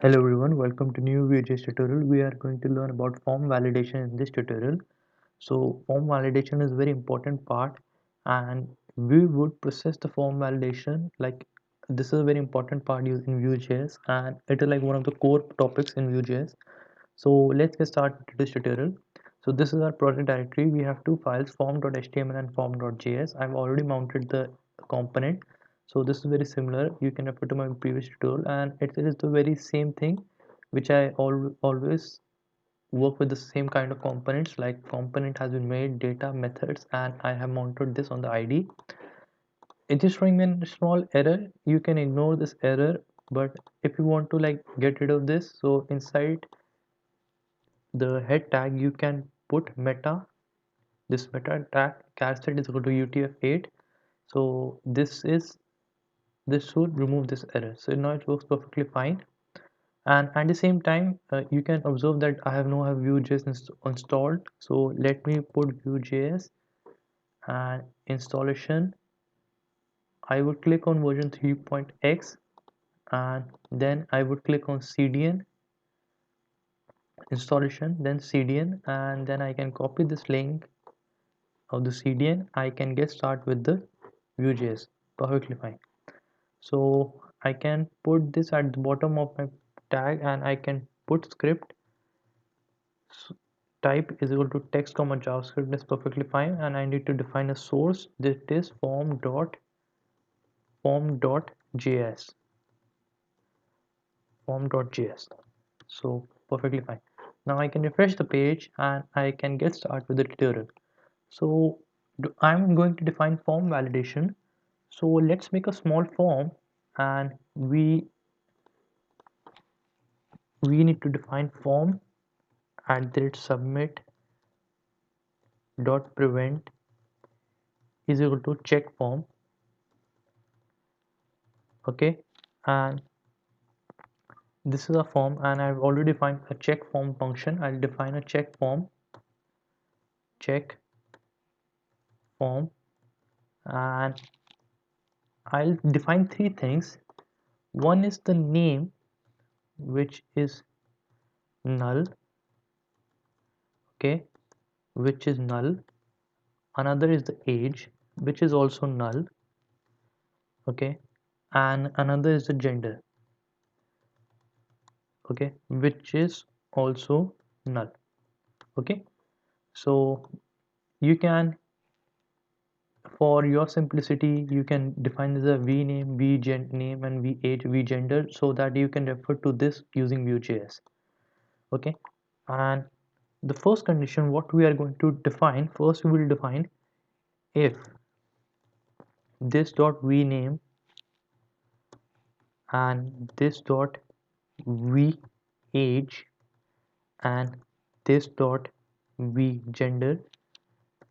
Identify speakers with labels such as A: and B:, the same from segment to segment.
A: Hello everyone, welcome to new Vue.Js tutorial. We are going to learn about form validation in this tutorial. So form validation is a very important part and we would process the form validation like this is a very important part used in Vue.js and it is like one of the core topics in Vue.js. So let's get started with this tutorial. So this is our project directory. We have two files form.html and form.js. I've already mounted the component. So this is very similar. You can refer to my previous tutorial and it is the very same thing which I always work with the same kind of components like component has been made, data, methods, and I have mounted this on the ID. It is showing me a small error. You can ignore this error, but if you want to like get rid of this, so inside the head tag you can put meta. This meta tag charset is equal to utf-8. So this should remove this error. So now it works perfectly fine. And at the same time you can observe that I have now have Vue.js installed. So let me put Vue.js and installation. I would click on version 3.x and then I would click on CDN installation, then CDN, and then I can copy this link of the CDN. I can get start with the Vue.js perfectly fine. So I can put this at the bottom of my tag and I can put script type is equal to text comma JavaScript is perfectly fine, and I need to define a source that is form.js. So perfectly fine. Now I can refresh the page and I can get started with the tutorial. So I'm going to define form validation. So let's make a small form and we need to define form at the submit dot prevent is equal to check form. Okay, and this is a form and I've already defined a check form function. I'll define a check form and I'll define three things. One is the name, which is null. Okay, which is null. Another is the age, which is also null. Okay, and another is the gender. Okay, which is also null. Okay, so you can, for your simplicity, you can define this as v name, v name, and v age, v gender, so that you can refer to this using Vue.js. Okay, and the first condition what we are going to define, first we will define if this dot v name and this dot v age and this dot v gender,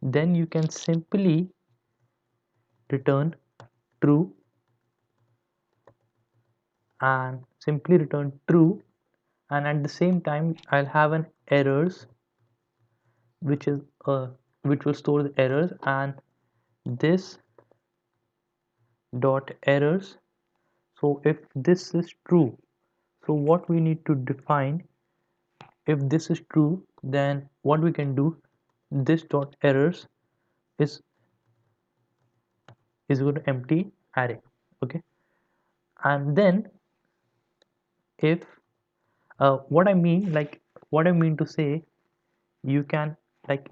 A: then you can simply return true and at the same time I'll have an errors which is which will store the errors, and this dot errors. So if this is true, so what we need to define, if this is true, then what we can do, this dot errors is equal to empty array. Okay, and then if what I mean, like what I mean to say, you can like,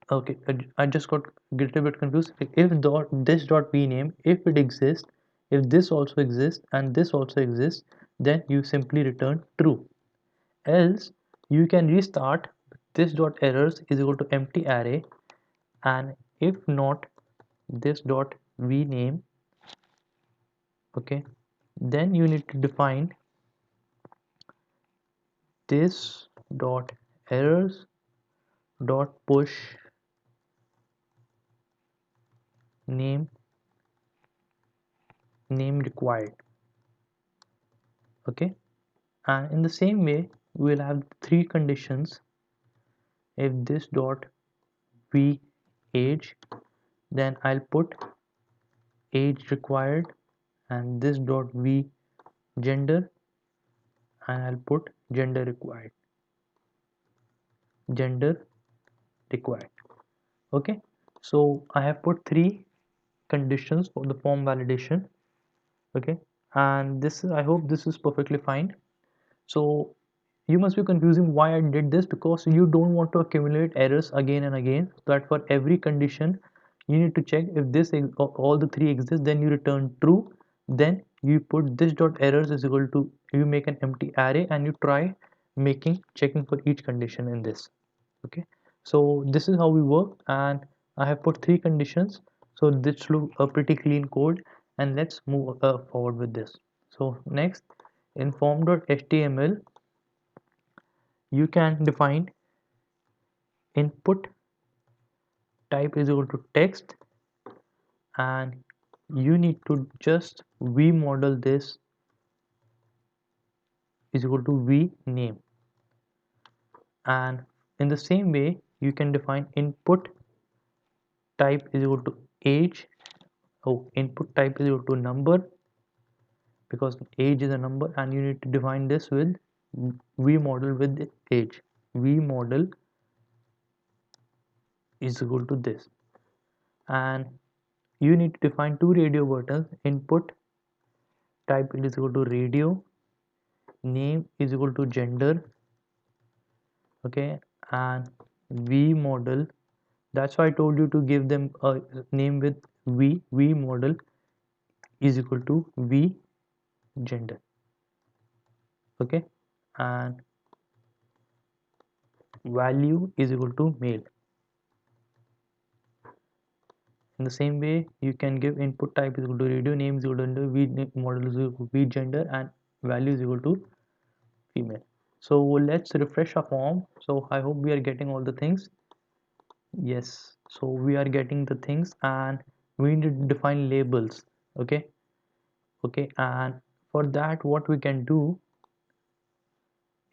A: okay, I just got a little bit confused. If dot this dot v name, if it exists, if this also exists and this also exists, then you simply return true. Else you can restart this dot errors is equal to empty array, and if not this dot v name, okay, then you need to define this dot errors dot push name required. Okay, and in the same way we'll have three conditions. If this dot v age, then I'll put age required, and this dot v gender, and I'll put gender required. Gender required. Okay, so I have put three conditions for the form validation. Okay, and this is, I hope this is perfectly fine. So you must be confusing why I did this, because you don't want to accumulate errors again and again. So that for every condition you need to check if this all the three exist, then you return true, then you put this dot errors is equal to, you make an empty array and you try making checking for each condition in this. Okay, so this is how we work, and I have put three conditions, so this look a pretty clean code, and let's move forward with this. So next, in form.html you can define input type is equal to text, and you need to just v model this is equal to v name, and in the same way you can define input type is equal to age. Oh, input type is equal to number, because age is a number, and you need to define this with v model with age. V model is equal to this, and you need to define two radio buttons. Input type is equal to radio, name is equal to gender. Okay, and v model, that's why I told you to give them a name with v model is equal to v gender. Okay, and value is equal to male. In the same way you can give input type is equal to radio, name is equal to v model is equal to v gender, and value is equal to female. So let's refresh our form. So I hope we are getting all the things. Yes, so we are getting the things, and we need to define labels. Okay, okay, and for that what we can do,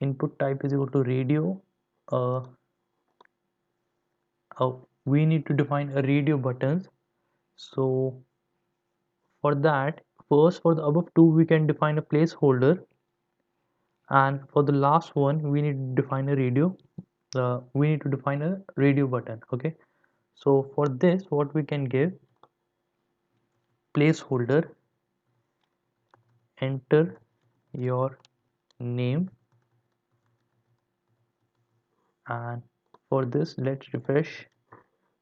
A: input type is equal to radio. uh, we need to define a radio buttons. So for that, first for the above two we can define a placeholder, and for the last one we need to define a radio, we need to define a radio button. Okay, so for this what we can give, placeholder, enter your name, and for this let's refresh.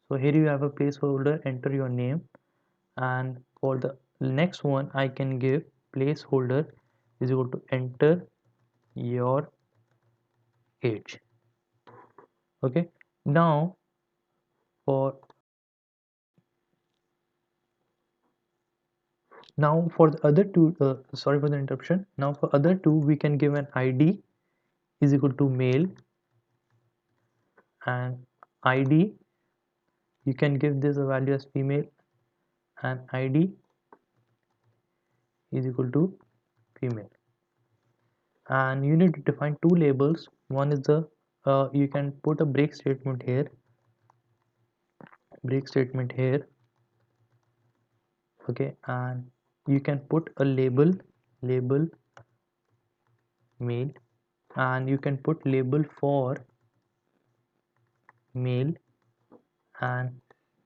A: So here you have a placeholder, enter your name, and for the next one I can give placeholder is equal to enter your age. Okay, now for for the other two, sorry for the interruption. Now for other two we can give an id is equal to male, and id you can give this a value as female, and id is equal to female, and you need to define two labels. One is the you can put a break statement here, break statement here. Okay, and you can put a label, label male, and you can put label for male and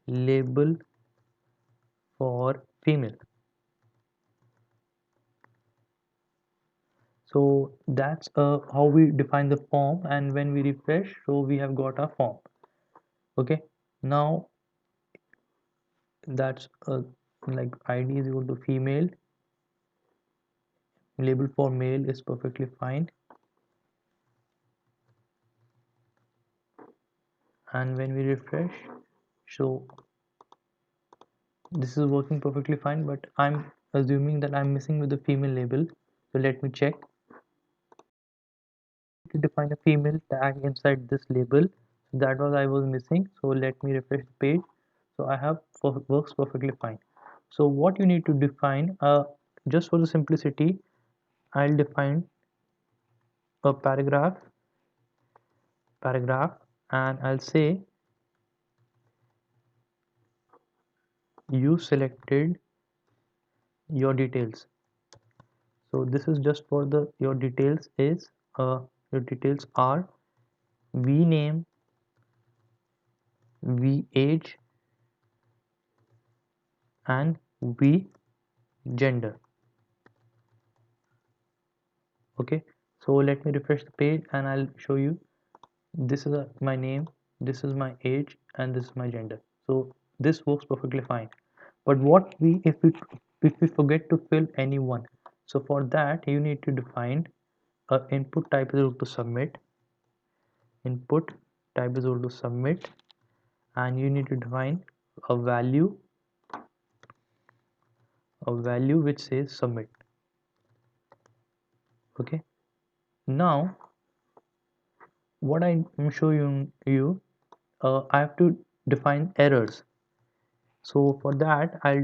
A: label for female. So that's how we define the form, and when we refresh, so we have got our form. Okay, now that's like id is equal to female, label for male is perfectly fine, and when we refresh, so this is working perfectly fine, but I'm assuming that I'm missing with the female label. So let me check to define a female tag inside this label. That was I was missing, so let me refresh the page. So I have works perfectly fine. So what you need to define, just for the simplicity, I'll define a paragraph, and I'll say you selected your details. So this is just for the your details is your details are v name, v age, and v gender. Okay, so let me refresh the page and I'll show you. This is my name, this is my age, and this is my gender. So this works perfectly fine. But what we if we forget to fill any one, so for that you need to define a input type is equal to submit, input type is equal to submit, and you need to define a value which says submit. Okay, now what I'm showing you, I have to define errors. So for that I'll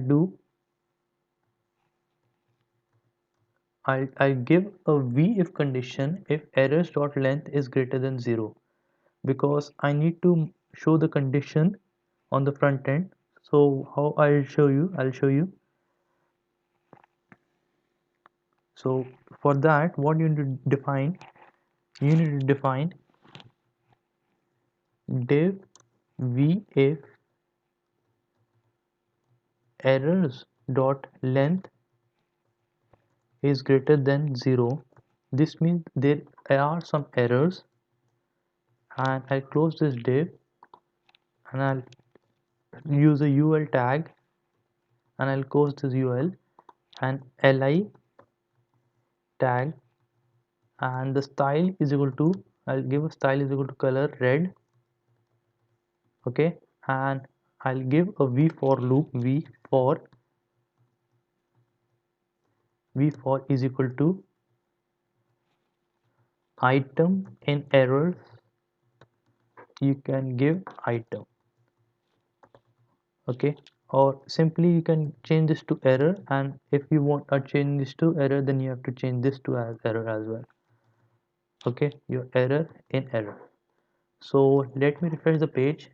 A: give a v if condition if errors dot length is greater than 0, because I need to show the condition on the front end. So how I'll show you. So for that what you need to define, you need to define div v if errors dot length is greater than 0. This means there are some errors, and I'll close this div and I'll use a ul tag and I'll close this ul and li tag, and the style is equal to, I'll give a style is equal to color red. Okay, and I'll give a v for loop, v for is equal to item in errors, you can give item. Okay, or simply you can change this to error, and if you want to change this to error then you have to change this to as error as well. Okay, your error in error. So let me refresh the page.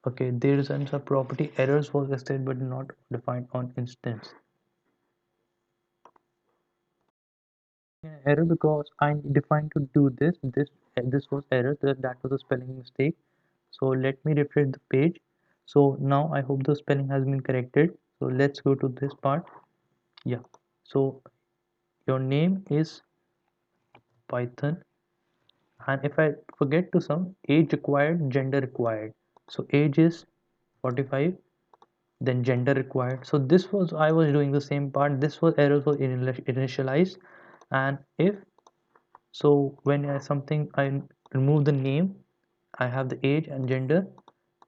A: Okay, there is a property errors was listed but not defined on instance. Error because I defined to do this was error, that was a spelling mistake. So let me refresh the page. So now I hope the spelling has been corrected. So let's go to this part. Yeah, so your name is Python, and if I forget to some age required, gender required. So age is 45, then gender required. So this was I was doing the same part. This was errors was initialized, and if so when I remove the name, I have the age and gender,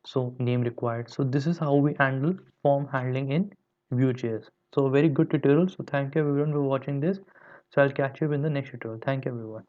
A: so name required. So this is how we handle form handling in Vue.js. So very good tutorial. So thank you everyone for watching this. So I'll catch you in the next tutorial. Thank you everyone.